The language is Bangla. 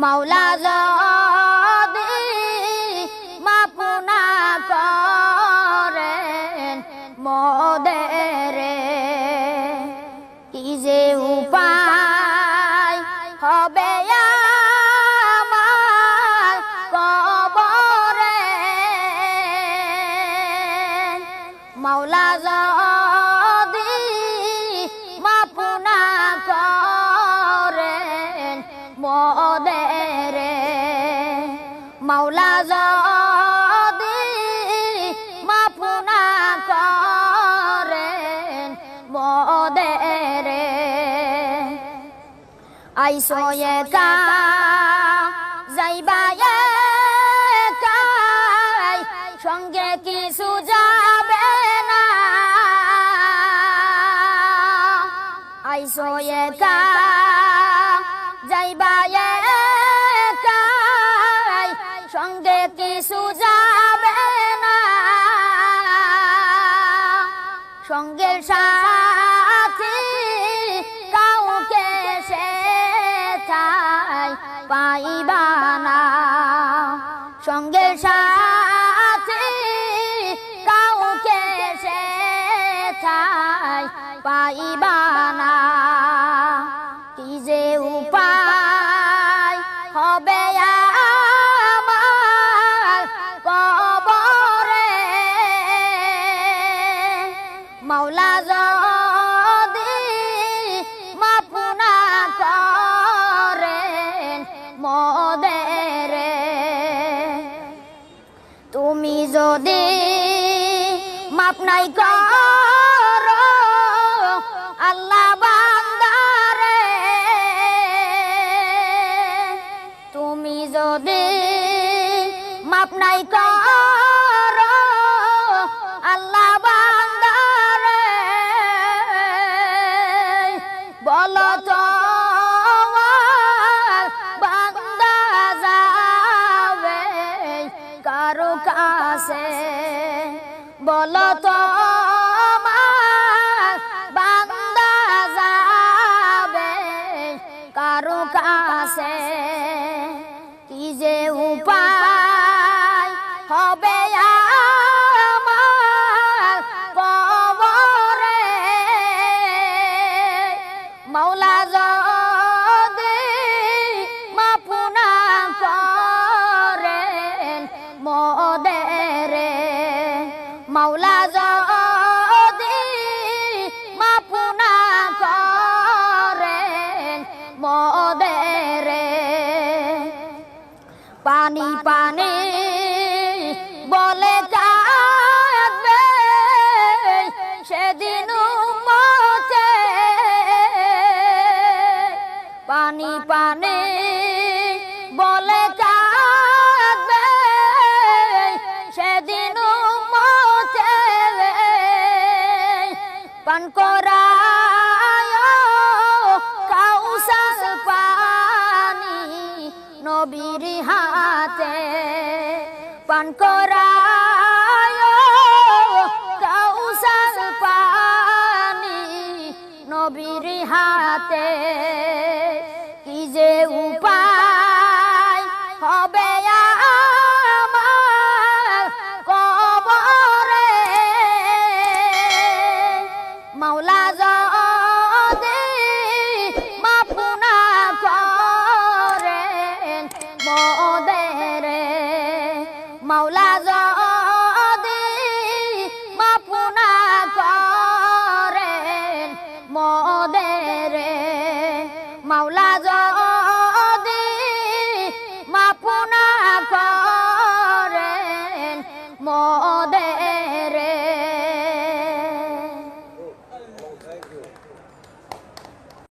মাওলা যদি মাফ না করেন মোদের, কি যে উপায় হবে আমার কবরে। মাওলা যদি মাফ না করেন মোদের, মাওলা যদি মাফ না করেন মোদের, আইসো একা যাইবা একাই, সঙ্গে কিছু যাবে না। আইসো একা যাইবা একাই, সঙ্গে কিছু যাবে না। সঙ্গের সাথী কাউকে সেথায় পাইবা না। সঙ্গের সাথী কাউকে সেথায় পাইবা না। কি যে উপায় হবে আমার কবরে। মাওলা যদি মাফ না করেন মোদের, তুমি যদি মাফ নাই করো আল্লাহ বান্দারে, তুমি যদি মাফ নাই করো আল্লাহ বান্দারে, বলো তো বান্দা যাবে কারো কাছে। বলো তো বান্দা যাবে কারো কাছে। কি যে উপায় হবে আমার কবরে। মাওলা যদি মাফ না করেন মোদের, মাওলা যদি মাফ না করেন মোদের, পানি পানি বলে কাঁদবে সেদিন উম্মতে। পানি পানি বলে কাঁদবে সেদিন উম্মতে। পান করায় কাউসার পানি নবীর হাতে। পান করায় কাউসার পানি নবীর হাতে। কি যে উপায় হবে আমার কবরে। মাওলা